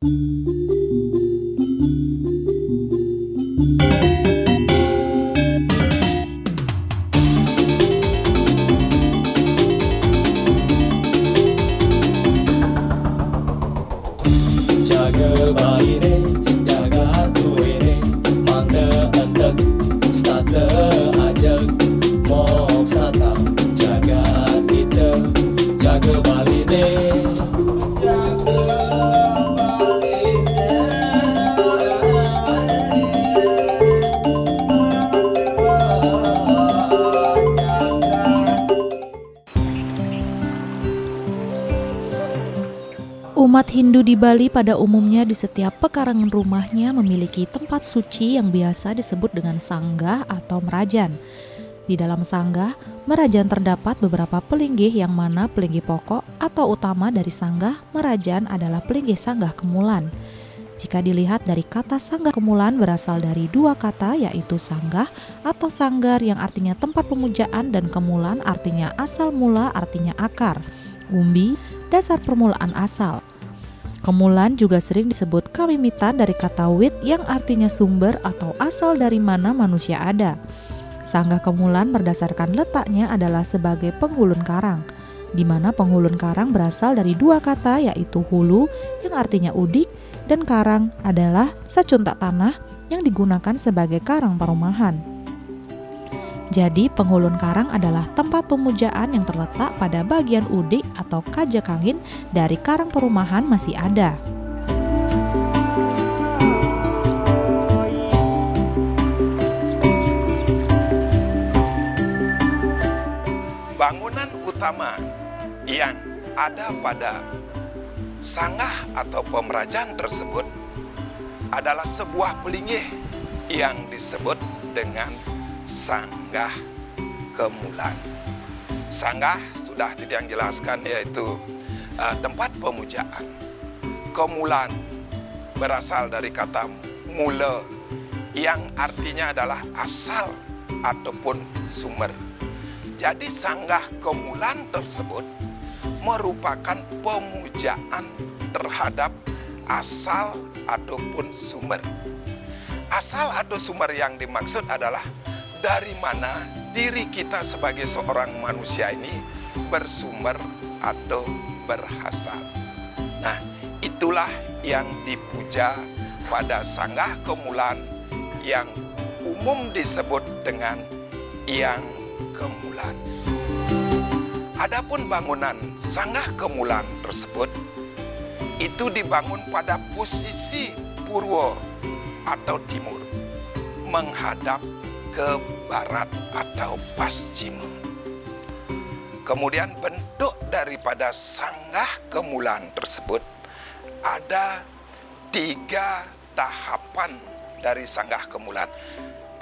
Jaga baire, jaga hatuire, mangga entek, stata ajak, mok sata, jaga kita, jaga baire. Umat Hindu di Bali pada umumnya di setiap pekarangan rumahnya memiliki tempat suci yang biasa disebut dengan sanggah atau merajan. Di dalam sanggah, merajan terdapat beberapa pelinggih yang mana pelinggih pokok atau utama dari sanggah merajan adalah pelinggih sanggah kemulan. Jika dilihat dari kata sanggah kemulan berasal dari dua kata yaitu sanggah atau sanggar yang artinya tempat pemujaan dan kemulan artinya asal mula artinya akar, umbi, dasar permulaan asal. Kemulan juga sering disebut kawimitan dari kata wit yang artinya sumber atau asal dari mana manusia ada. Sanggah kemulan berdasarkan letaknya adalah sebagai penghulun karang, di mana penghulun karang berasal dari dua kata yaitu hulu yang artinya udik dan karang adalah secuntak tanah yang digunakan sebagai karang perumahan. Jadi penghulun karang adalah tempat pemujaan yang terletak pada bagian udik atau kajak angin dari karang perumahan masih ada. Bangunan utama yang ada pada sanggah atau pemerajan tersebut adalah sebuah pelinggih yang disebut dengan sanggah kemulan. Sanggah sudah tidak jelaskan yaitu tempat pemujaan. Kemulan berasal dari kata mula yang artinya adalah asal ataupun sumber. Jadi sanggah kemulan tersebut merupakan pemujaan terhadap asal ataupun sumber. Asal atau sumber yang dimaksud adalah dari mana diri kita sebagai seorang manusia ini bersumber atau berasal. Nah, itulah yang dipuja pada sanggah kemulan yang umum disebut dengan Hyang Kemulan. Adapun bangunan sanggah kemulan tersebut itu dibangun pada posisi purwa atau timur, menghadap ke barat atau paschima. Kemudian bentuk daripada sanggah kemulan tersebut ada 3 tahapan dari sanggah kemulan.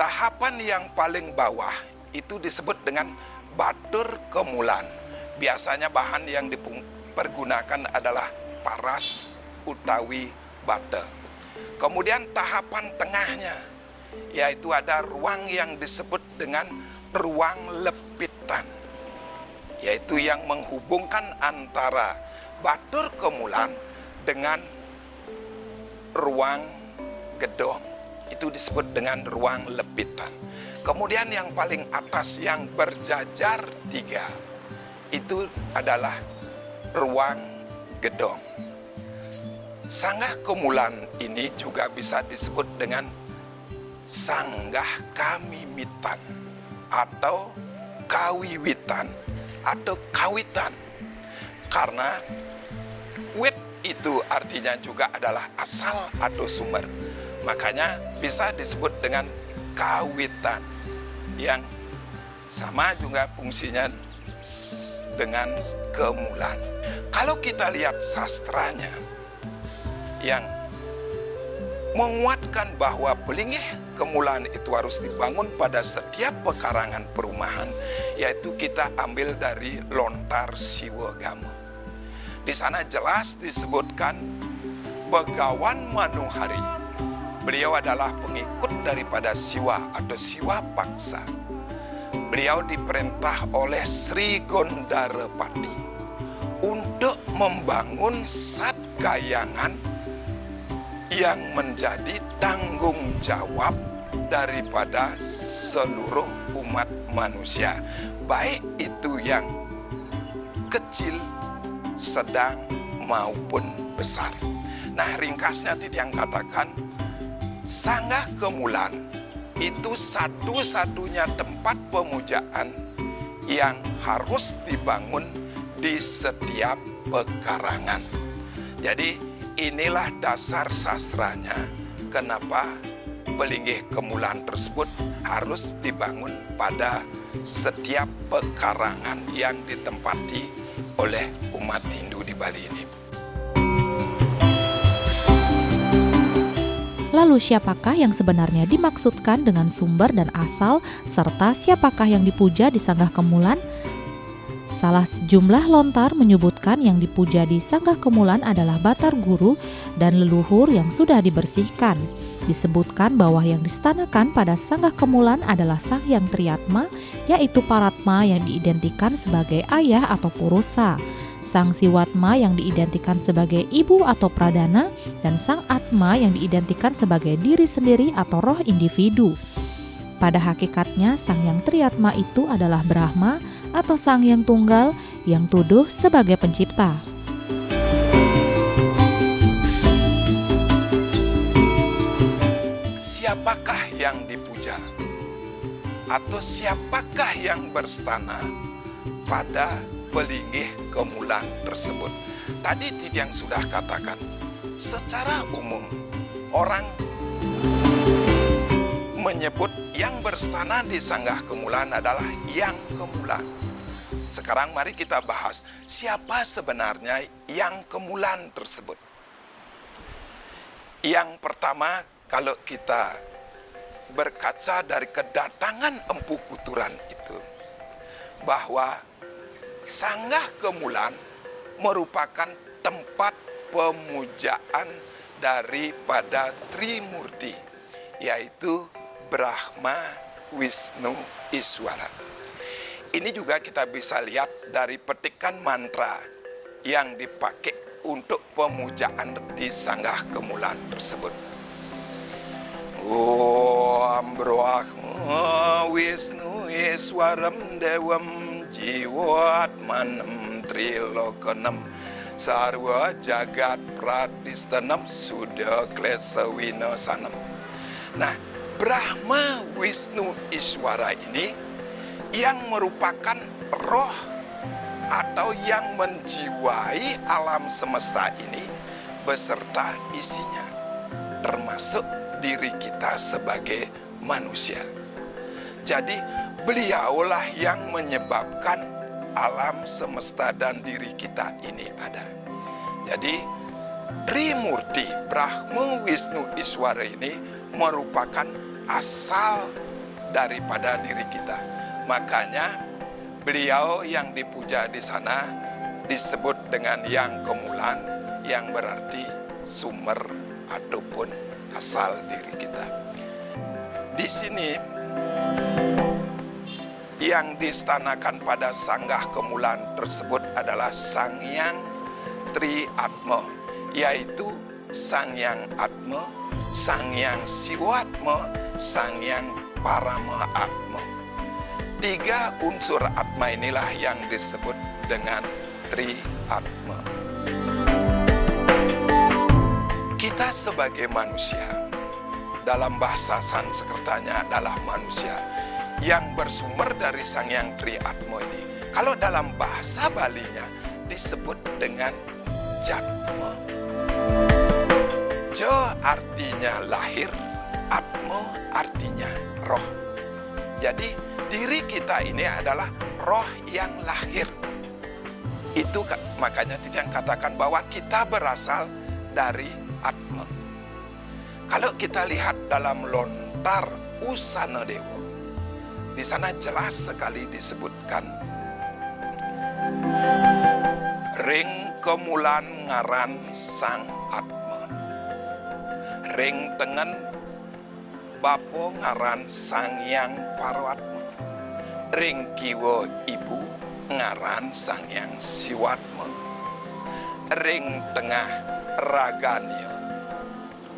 Tahapan yang paling bawah itu disebut dengan batur kemulan. Biasanya bahan yang dipergunakan adalah paras utawi bata. Kemudian tahapan tengahnya yaitu ada ruang yang disebut dengan ruang lepitan, yaitu yang menghubungkan antara batur kemulan dengan ruang gedong. Itu disebut dengan ruang lepitan. Kemudian yang paling atas yang berjajar 3 itu adalah ruang gedong. Sanggah kemulan ini juga bisa disebut dengan sanggah kamimitan atau kawiwitan atau kawitan, karena wit itu artinya juga adalah asal atau sumber, makanya bisa disebut dengan kawitan yang sama juga fungsinya dengan kemulan. Kalau kita lihat sastranya yang menguatkan bahwa pelinggih kemulan itu harus dibangun pada setiap pekarangan perumahan, yaitu kita ambil dari Lontar Siwagama. Di sana jelas disebutkan Begawan Manuhari. Beliau adalah pengikut daripada Siwa atau Siwa Paksa. Beliau diperintah oleh Sri Gondarapati untuk membangun Satgayangan yang menjadi tanggung jawab daripada seluruh umat manusia, baik itu yang kecil, sedang maupun besar. Nah, ringkasnya Titiang katakan, Sanggah Kemulan itu satu-satunya tempat pemujaan yang harus dibangun di setiap pekarangan. Jadi inilah dasar sastranya kenapa Pelinggih Kemulan tersebut harus dibangun pada setiap pekarangan yang ditempati oleh umat Hindu di Bali ini. Lalu siapakah yang sebenarnya dimaksudkan dengan sumber dan asal, serta siapakah yang dipuja di Sanggah Kemulan? Salah sejumlah lontar menyebutkan yang dipuja di Sanggah Kemulan adalah Batar Guru dan leluhur yang sudah dibersihkan. Disebutkan bahwa yang distanakan pada Sanggah Kemulan adalah Sang Hyang Triyatma, yaitu Paratma yang diidentikan sebagai ayah atau purusa, Sang Siwatma yang diidentikan sebagai ibu atau pradana, dan Sang Atma yang diidentikan sebagai diri sendiri atau roh individu. Pada hakikatnya Sang Hyang Triyatma itu adalah Brahma atau Sang Hyang Tunggal yang tuduh sebagai pencipta. Siapakah yang dipuja? Atau siapakah yang berstana pada Pelinggih Kemulan tersebut? Tadi Titiang sudah katakan, secara umum orang menyebut yang berstana di Sanggah Kemulan adalah Hyang Kemulan. Sekarang mari kita bahas siapa sebenarnya Hyang Kemulan tersebut. Yang pertama, kalau kita berkaca dari kedatangan Empu Kuturan itu, bahwa Sanggah Kemulan merupakan tempat pemujaan daripada Trimurti, yaitu Brahma, Wisnu, Iswara. Ini juga kita bisa lihat dari petikan mantra yang dipakai untuk pemujaan di Sanggah Kemulan tersebut. Om Brahma Wisnu Iswaram Dewam Jiwatmanam Trilokanam Sarwa Jagat Pratistanam Suda Klesa Winasanam. Nah, Brahma Wisnu Iswara ini yang merupakan roh atau yang menjiwai alam semesta ini beserta isinya, termasuk diri kita sebagai manusia. Jadi beliaulah yang menyebabkan alam semesta dan diri kita ini ada. Jadi Trimurti Brahma Wisnu Iswara ini merupakan asal daripada diri kita. Makanya beliau yang dipuja di sana disebut dengan Hyang Kemulan, yang berarti sumber ataupun asal diri kita. Di sini yang distanakan pada Sanggah Kemulan tersebut adalah Sang Hyang Triyatma, yaitu Sang Hyang Atma, Sang Hyang Siwatma, Sang Hyang Parama Atma. 3 unsur Atma inilah yang disebut dengan Triyatma. Kita sebagai manusia, dalam bahasa Sanskertanya adalah manusia yang bersumber dari Sang Hyang Triyatma ini. Kalau dalam bahasa Balinya disebut dengan Jatma. Jo artinya lahir, Atma artinya roh. Jadi diri kita ini adalah roh yang lahir. Itu makanya Titiang katakan bahwa kita berasal dari Atma. Kalau kita lihat dalam lontar Usana Dewa, di sana jelas sekali disebutkan ring kemulan ngaran Sang Atma, ring tengen bapo ngaran Sang Hyang Paratma, ring kiwa ibu ngaran Sang Hyang Siwatma, ring tengah raganya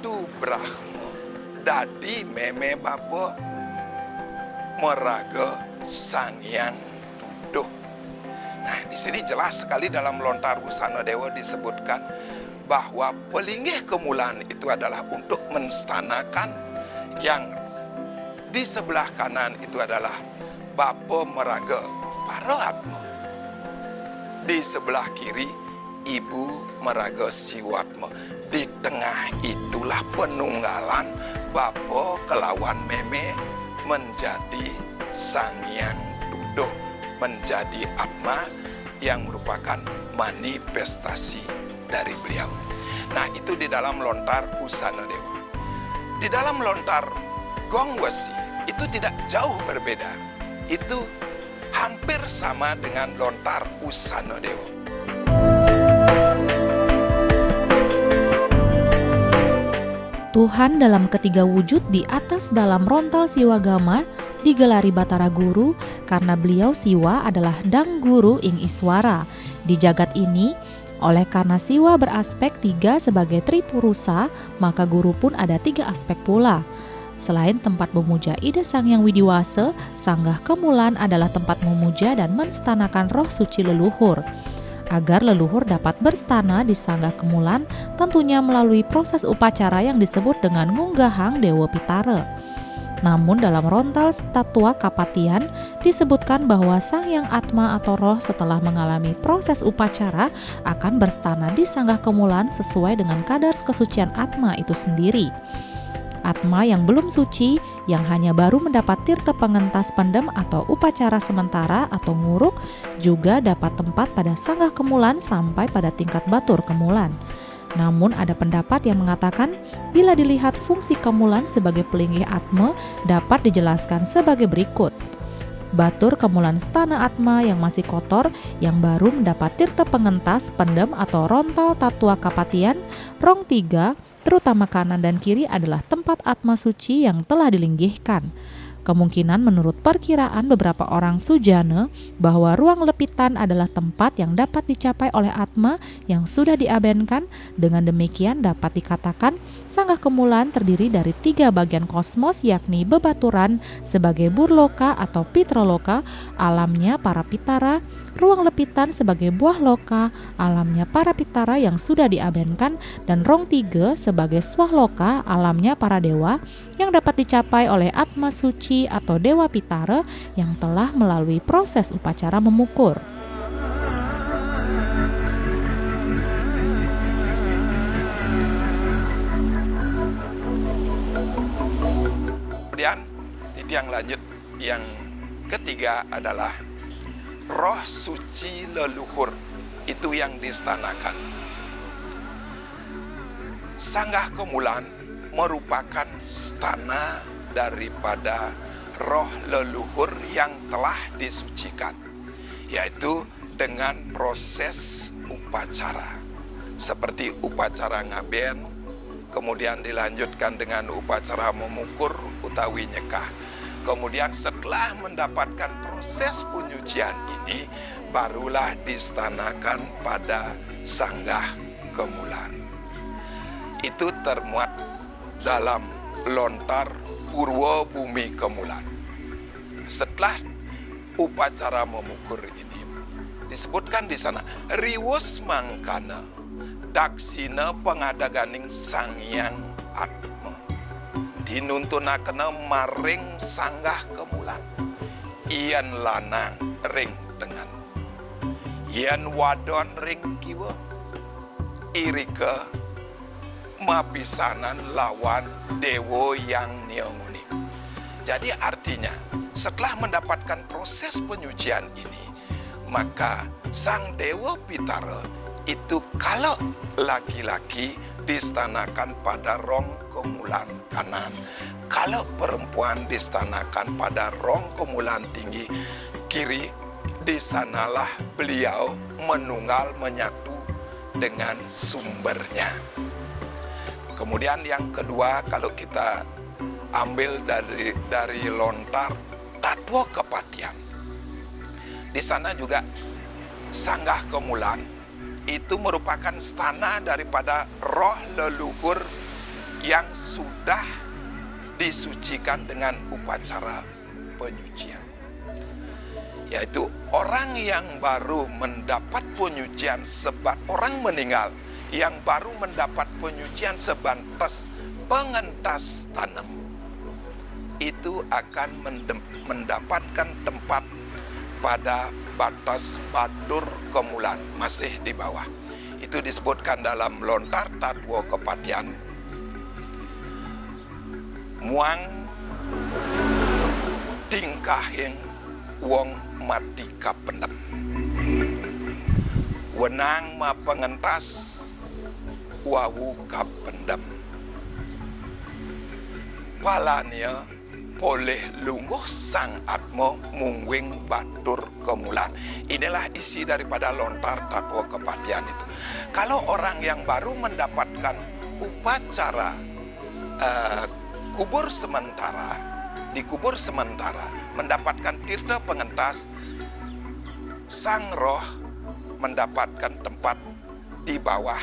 tu Brahma dadi meme bapa meraga Sang Hyang Duduh. Nah, di sini jelas sekali dalam lontar busana dewa disebutkan bahwa pelinggih kemulan itu adalah untuk menstanakan, yang di sebelah kanan itu adalah bapa meraga Paraatma. Di sebelah kiri ibu meraga Siwatma. Di tengah itulah penunggalan bapa kelawan meme menjadi Sang Hyang Duduh, menjadi Atma yang merupakan manifestasi dari beliau. Nah, itu di dalam lontar busana dewa. Di dalam lontar gong wesi itu tidak jauh berbeda. Itu hampir sama dengan lontar busana dewa. Tuhan dalam ketiga wujud di atas dalam rontal Siwagama digelari Batara Guru karena beliau Siwa adalah Dang Guru ing Iswara. Di jagat ini, oleh karena Siwa beraspek 3 sebagai Tripurusa, maka guru pun ada 3 aspek pula. Selain tempat memuja Ida Sang Hyang Widiwasa, Sanggah Kemulan adalah tempat memuja dan menstanakan roh suci leluhur. Agar leluhur dapat berstana di Sanggah Kemulan, tentunya melalui proses upacara yang disebut dengan Ngunggahang Dewa Pitara. Namun dalam rontal Tatua Kapatian disebutkan bahwa Sang Hyang Atma atau roh setelah mengalami proses upacara akan berstana di Sanggah Kemulan sesuai dengan kadar kesucian Atma itu sendiri. Atma yang belum suci, yang hanya baru mendapat tirta pengentas pendem atau upacara sementara atau nguruk, juga dapat tempat pada Sanggah Kemulan sampai pada tingkat Batur Kemulan. Namun ada pendapat yang mengatakan bila dilihat fungsi Kemulan sebagai pelinggih Atma dapat dijelaskan sebagai berikut. Batur Kemulan stana Atma yang masih kotor, yang baru mendapat tirta pengentas pendem atau rontal Tatua Kapatian, rong 3, terutama kanan dan kiri adalah tempat Atma suci yang telah dilinggihkan. Kemungkinan menurut perkiraan beberapa orang sujana bahwa ruang lepitan adalah tempat yang dapat dicapai oleh Atma yang sudah diabenkan. Dengan demikian dapat dikatakan Sanggah Kemulan terdiri dari 3 bagian kosmos, yakni bebaturan sebagai burloka atau pitraloka, alamnya para pitara, ruang lepitan sebagai buah loka, alamnya para pitara yang sudah diabenkan, dan rong 3 sebagai swahloka, alamnya para dewa yang dapat dicapai oleh Atma suci atau Dewa Pitara yang telah melalui proses upacara memukur. Kemudian yang lanjut yang ketiga adalah roh suci leluhur, itu yang distanakan. Sanggah Kemulan merupakan stana daripada roh leluhur yang telah disucikan, yaitu dengan proses upacara seperti upacara ngaben, kemudian dilanjutkan dengan upacara memukur utawi nyekah. Kemudian setelah mendapatkan proses penyucian ini, barulah distanakan pada Sanggah Kemulan. Itu termuat dalam lontar Purwo Bumi Kemulan. Setelah upacara memukur ini, disebutkan di sana, riwus mangkana daksina pengadaganing Sang Hyang Atma dinuntunakena maring Sanggah Kemulan, ian lanang ring tengan, ian wadon ring kiwa, irika mapisanan lawan dewo yang nionguni. Jadi artinya setelah mendapatkan proses penyucian ini, maka Sang Dewa Pitara itu kalau laki-laki distanakan pada rong kemulan kanan, kalau perempuan distanakan pada rong kemulan tinggi kiri, di sanalah beliau menunggal menyatu dengan sumbernya. Kemudian yang kedua, kalau kita ambil dari lontar Tatua Kapatian, di sana juga Sanggah Kemulan itu merupakan stana daripada roh leluhur yang sudah disucikan dengan upacara penyucian. Yaitu orang yang baru mendapat penyucian orang meninggal yang baru mendapat penyucian sebatas pengentas tanam itu akan mendapatkan tempat pada batas batur kemulan, masih di bawah. Itu disebutkan dalam lontar tatwa kepatian. Muang tingkahing wong mati kapendem. Wenang ma pengentas wawu kapendem. Palanya boleh lungguh sang atmo mungwing batur kemulan. Inilah isi daripada lontar tatwa kepatian itu. Kalau orang yang baru mendapatkan upacara kubur sementara, di kubur sementara mendapatkan tirta pengentas, sang roh mendapatkan tempat di bawah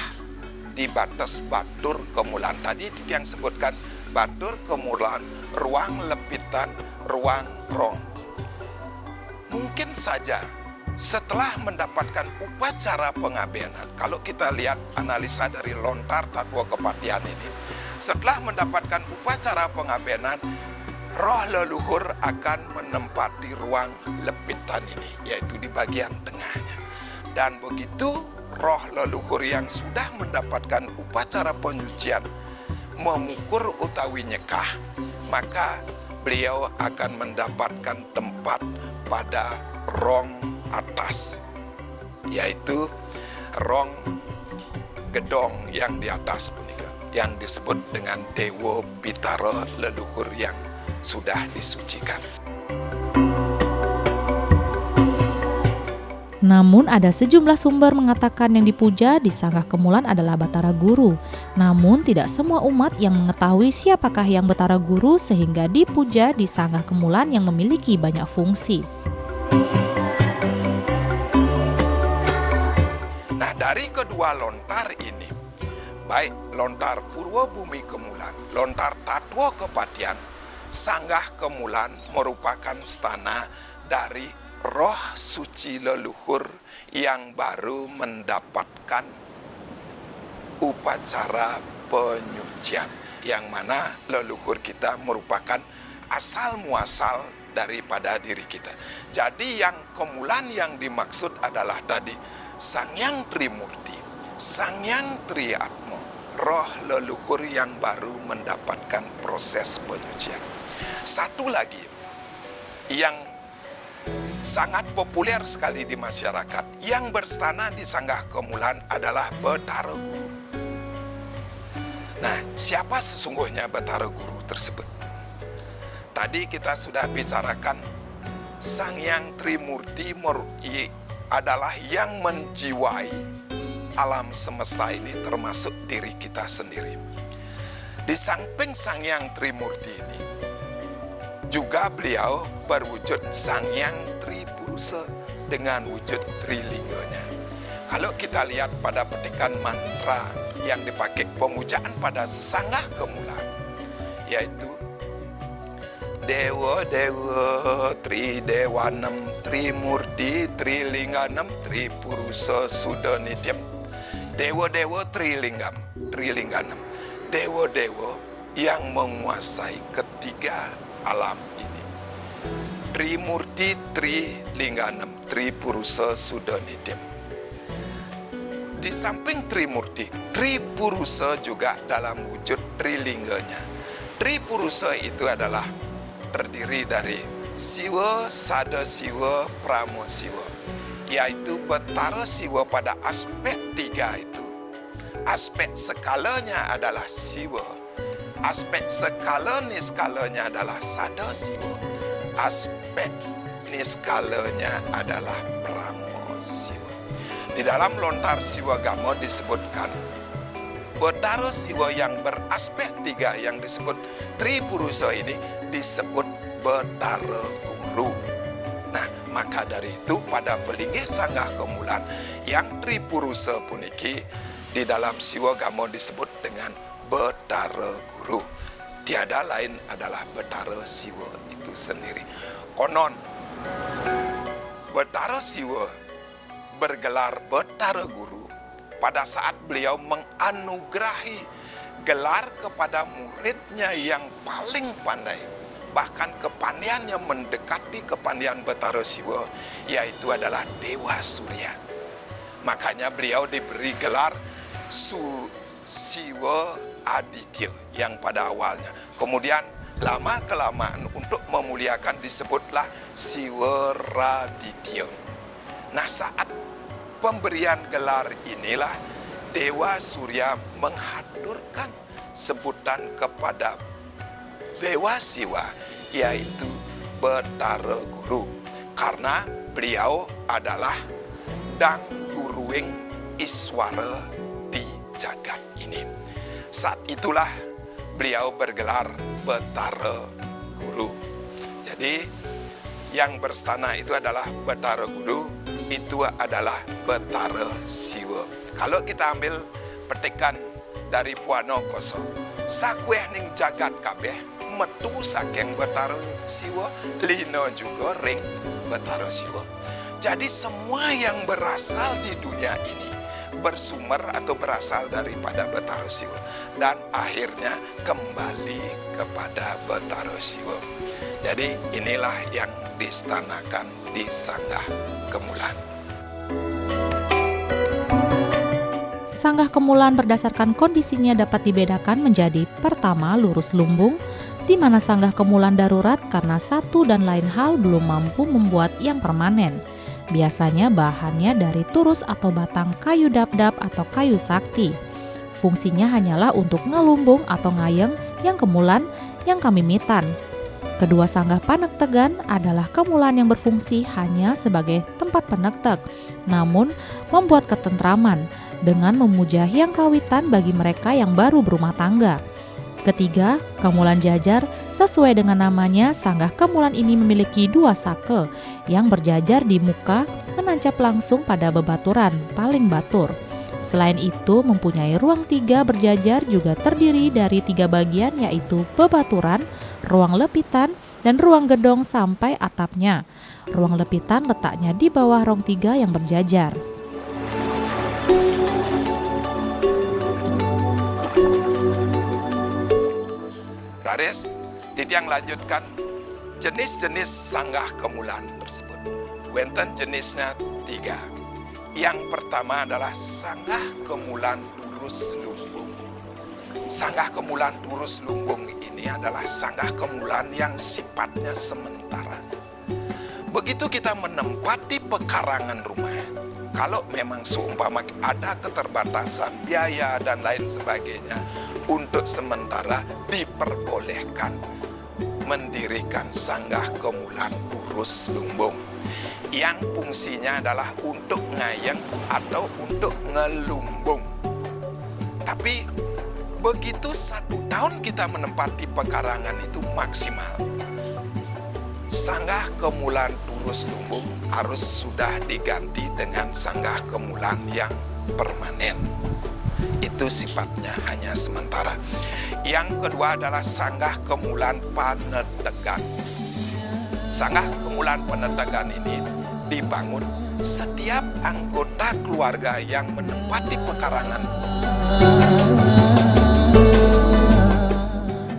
di batas batur kemulan. Tadi yang sebutkan batur kemulan, ruang lepitan, ruang rong. Mungkin saja setelah mendapatkan upacara pengabenan, kalau kita lihat analisa dari lontar tatwa kepatian ini, setelah mendapatkan upacara pengabenan, roh leluhur akan menempati ruang lepitan ini, yaitu di bagian tengahnya. Dan begitu roh leluhur yang sudah mendapatkan upacara penyucian mengukur utawi nyekah, maka beliau akan mendapatkan tempat pada rong atas, yaitu rong gedong yang di atas punika, yang disebut dengan Dewa Pitara leluhur yang sudah disucikan. Namun ada sejumlah sumber mengatakan yang dipuja di Sanggah Kemulan adalah Batara Guru. Namun tidak semua umat yang mengetahui siapakah yang Batara Guru sehingga dipuja di Sanggah Kemulan yang memiliki banyak fungsi. Nah, dari kedua lontar ini, baik lontar Purwa Bumi Kemulan, lontar Tatwa Kepatian, Sanggah Kemulan merupakan stana dari roh suci leluhur yang baru mendapatkan upacara penyucian, yang mana leluhur kita merupakan asal muasal daripada diri kita. Jadi yang kemulan yang dimaksud adalah tadi Sangyang Trimurti, Sangyang Triatmo, roh leluhur yang baru mendapatkan proses penyucian. Satu lagi yang sangat populer sekali di masyarakat yang berstana di Sanggah Kemulan adalah Batara Guru. Nah, siapa sesungguhnya Batara Guru tersebut? Tadi kita sudah bicarakan Sangyang Trimurti adalah yang menjiwai alam semesta ini, termasuk diri kita sendiri. Di samping Sangyang Trimurti ini juga beliau berwujud Sangyang Tripurusa dengan wujud trilinganya. Kalau kita lihat pada petikan mantra yang dipakai pemujaan pada Sanggah Kemulan, yaitu Dewa Dewa Tridewanam Trimurti Trilingganam Tripurusa Sudanityam. Dewa Dewa Trilingganam, Dewa Dewa yang menguasai ketiga alam ini. Trimurti Trilingganam Tripurusa Sudanityam. Di samping Trimurti, Tripurusa juga dalam wujud trilinganya. Tripurusa itu adalah terdiri dari Siwa, Sada Siwa, Pramo Siwa, yaitu Batara Siwa pada aspek tiga itu. Aspek skalanya adalah Siwa, aspek skala niskalanya adalah Sada Siwa, aspek niskalanya adalah Pramo Siwa. Di dalam lontar Siwa Gama disebutkan Batara Siwa yang beraspek tiga yang disebut Tripurusa ini disebut Batara Guru. Nah, maka dari itu pada Belinggih Sanggah Kemulan yang Tripurusa puniki di dalam Siwa Gama disebut dengan Batara Guru. tiada lain adalah Betara Siwa itu sendiri. Konon Betara Siwa bergelar Betara Guru pada saat beliau menganugerahi gelar kepada muridnya yang paling pandai. Bahkan kepandaiannya mendekati kepandaian Betara Siwa, yaitu adalah Dewa Surya. Makanya beliau diberi gelar Siwa Aditya yang pada awalnya. Kemudian lama-kelamaan untuk memuliakan disebutlah Siwa Raditya. Nah, saat pemberian gelar inilah Dewa Surya menghadurkan sebutan kepada Dewa Siwa, yaitu Betara Guru, karena beliau adalah dang guruing iswara di jagat ini. Saat itulah beliau bergelar Betara Guru. Jadi yang berstana itu adalah Betara Guru, itu adalah Betara Siwa. Kalau kita ambil petikan dari Puano Koso, sakweh ning jagat kabeh metu saking Betara Siwa, lino juga ring Betara Siwa. Jadi semua yang berasal di dunia ini bersumber atau berasal daripada Betara Siwa dan akhirnya kembali kepada Betara Siwa. Jadi inilah yang distanakan di Sanggah Kemulan. Sanggah Kemulan berdasarkan kondisinya dapat dibedakan menjadi pertama lurus lumbung, di mana sanggah kemulan darurat karena satu dan lain hal belum mampu membuat yang permanen. Biasanya bahannya dari turus atau batang kayu dap-dap atau kayu sakti. Fungsinya hanyalah untuk ngelumbung atau ngayeng yang kemulan yang kamimitan. Kedua sanggah panektegan adalah kemulan yang berfungsi hanya sebagai tempat penektek, namun membuat ketentraman dengan memuja hyang kawitan bagi mereka yang baru berumah tangga. Ketiga, kemulan jajar. Sesuai dengan namanya, sanggah kemulan ini memiliki dua sake yang berjajar di muka menancap langsung pada bebaturan paling batur. Selain itu, mempunyai ruang tiga berjajar juga terdiri dari tiga bagian, yaitu bebaturan, ruang lepitan, dan ruang gedong sampai atapnya. Ruang lepitan letaknya di bawah ruang tiga yang berjajar. Raris, Titiang lanjutkan jenis-jenis sanggah kemulan tersebut. Wenten jenisnya 3. Yang pertama adalah sanggah kemulan turus lumbung. Sanggah kemulan turus lumbung ini adalah sanggah kemulan yang sifatnya sementara. Begitu kita menempati pekarangan rumah, kalau memang seumpama ada keterbatasan biaya dan lain sebagainya, untuk sementara diperbolehkan mendirikan sanggah kemulan turus lumbung yang fungsinya adalah untuk ngayeng atau untuk ngelumbung. Tapi begitu 1 tahun kita menempati pekarangan itu maksimal, sanggah kemulan turus lumbung harus sudah diganti dengan sanggah kemulan yang permanen. Itu sifatnya hanya sementara. Yang kedua adalah sanggah kemulan panetegan. Sanggah kemulan panetegan ini dibangun setiap anggota keluarga yang menempati pekarangan.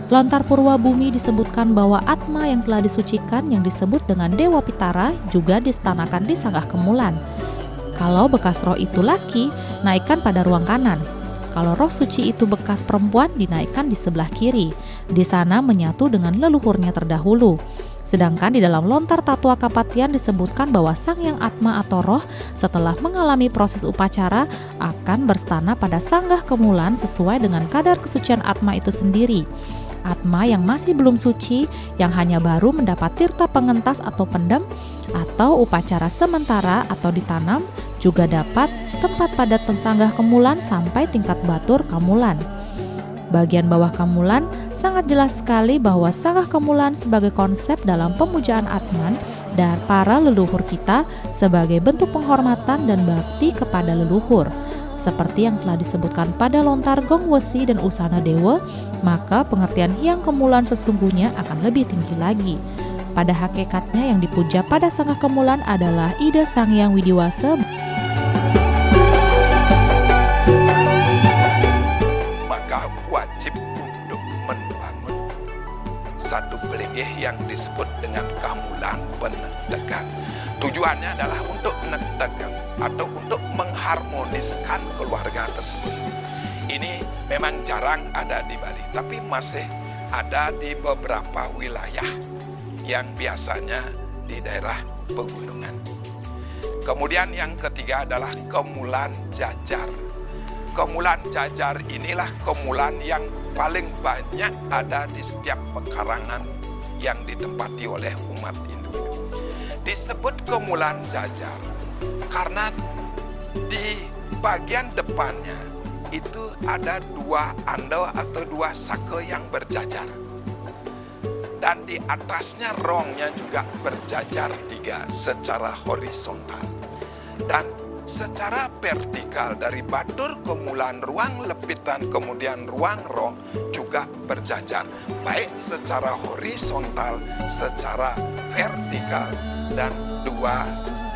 Lontar Purwa Bumi disebutkan bahwa Atma yang telah disucikan yang disebut dengan Dewa Pitara juga distanakan di sanggah kemulan. Kalau bekas roh itu laki, naikkan pada ruang kanan. Kalau roh suci itu bekas perempuan, dinaikkan di sebelah kiri. Di sana menyatu dengan leluhurnya terdahulu. Sedangkan di dalam lontar tatua kapatian disebutkan bahwa sang yang atma atau roh setelah mengalami proses upacara akan berstana pada sanggah kemulan sesuai dengan kadar kesucian atma itu sendiri. Atma yang masih belum suci, yang hanya baru mendapat tirta pengentas atau pendem, atau upacara sementara atau ditanam, juga dapat tempat pada sanggah kemulan sampai tingkat batur kamulan. Bagian bawah kamulan sangat jelas sekali bahwa sanggah kemulan sebagai konsep dalam pemujaan Atman dan para leluhur kita sebagai bentuk penghormatan dan bakti kepada leluhur. Seperti yang telah disebutkan pada lontar gong wesi dan usana dewa, maka pengertian Hyang Kemulan sesungguhnya akan lebih tinggi lagi. Pada hakikatnya yang dipuja pada Sangga Kemulan adalah Ida Sang Hyang Widiwasa. Maka wajib untuk membangun satu belinggih yang disebut dengan Kamulan Penetekan. Tujuannya adalah untuk menetekan atau untuk mengharmoniskan keluarga tersebut. Ini memang jarang ada di Bali, tapi masih ada di beberapa wilayah yang biasanya di daerah pegunungan. Kemudian yang ketiga adalah Kemulan Jajar. Kemulan Jajar inilah kemulan yang paling banyak ada di setiap pekarangan yang ditempati oleh umat Hindu. Disebut Kemulan Jajar karena di bagian depannya itu ada dua ando atau dua saka yang berjajar. Dan di atasnya rongnya juga berjajar tiga secara horizontal. Dan secara vertikal dari batur kemulan ruang lepitan kemudian ruang rong juga berjajar. Baik secara horizontal, secara vertikal, dan dua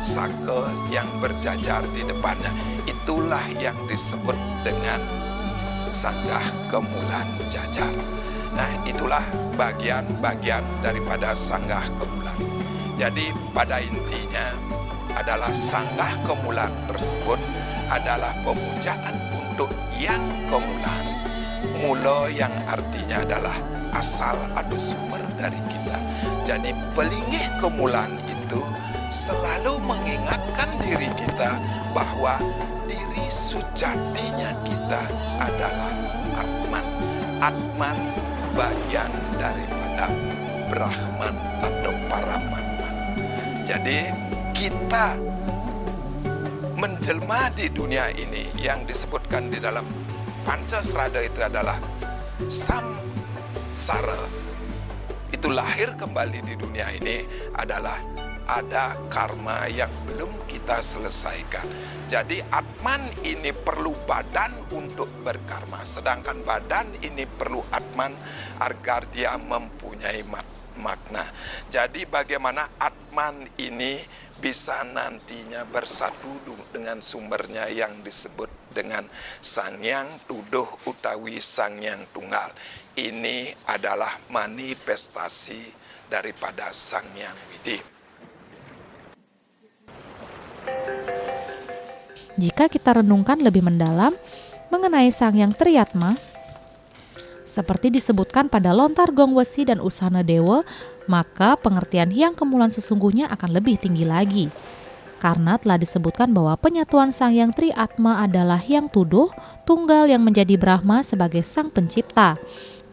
saka yang berjajar di depannya. Itulah yang disebut dengan Sanggah Kemulan Jajar. Nah, itulah bagian-bagian daripada Sanggah Kemulan. Jadi pada intinya adalah Sanggah Kemulan tersebut adalah pemujaan untuk Yang Kemulan. Mula yang artinya adalah asal atau sumber dari kita. Jadi pelinggih kemulan itu selalu mengingatkan diri kita bahwa diri sejatinya kita adalah Atman. Atman bagian daripada Brahman atau Paramatman. Jadi kita menjelma di dunia ini yang disebutkan di dalam Pancasrada itu adalah samsara. Itu lahir kembali di dunia ini adalah ada karma yang belum kita selesaikan. Jadi Atman ini perlu badan untuk berkarma, sedangkan badan ini perlu Atman agar dia mempunyai makna. Jadi bagaimana Atman ini bisa nantinya bersatu dengan sumbernya yang disebut dengan Sang Hyang Tuduh utawi Sang Hyang Tunggal. Ini adalah manifestasi daripada Sang Hyang Widi. Jika kita renungkan lebih mendalam mengenai Sang Hyang Triyatma, seperti disebutkan pada lontar gong wesi dan usana dewa, maka pengertian Hyang Kemulan sesungguhnya akan lebih tinggi lagi. Karena telah disebutkan bahwa penyatuan Sang Hyang Triyatma adalah Hyang Tuduh, tunggal yang menjadi Brahma sebagai Sang Pencipta.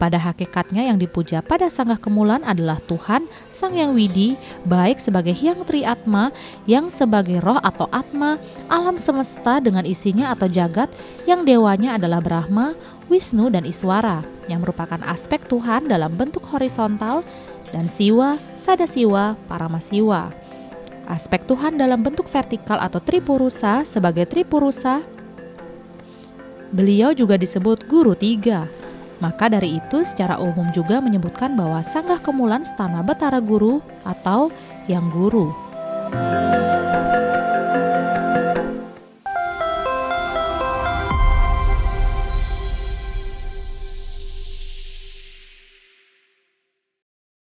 Pada hakikatnya yang dipuja pada Sanggah Kemulan adalah Tuhan, Sang Hyang Widi, baik sebagai Hyang Triyatma yang sebagai roh atau Atma, alam semesta dengan isinya atau jagat yang dewanya adalah Brahma, Wisnu, dan Iswara, yang merupakan aspek Tuhan dalam bentuk horizontal, dan Siwa, Sadasiwa, Paramasiwa. Aspek Tuhan dalam bentuk vertikal atau Tripurusa sebagai Tripurusa. Beliau juga disebut Guru Tiga. Maka dari itu secara umum juga menyebutkan bahwa Sanggah Kemulan Stana Betara Guru atau Yang Guru.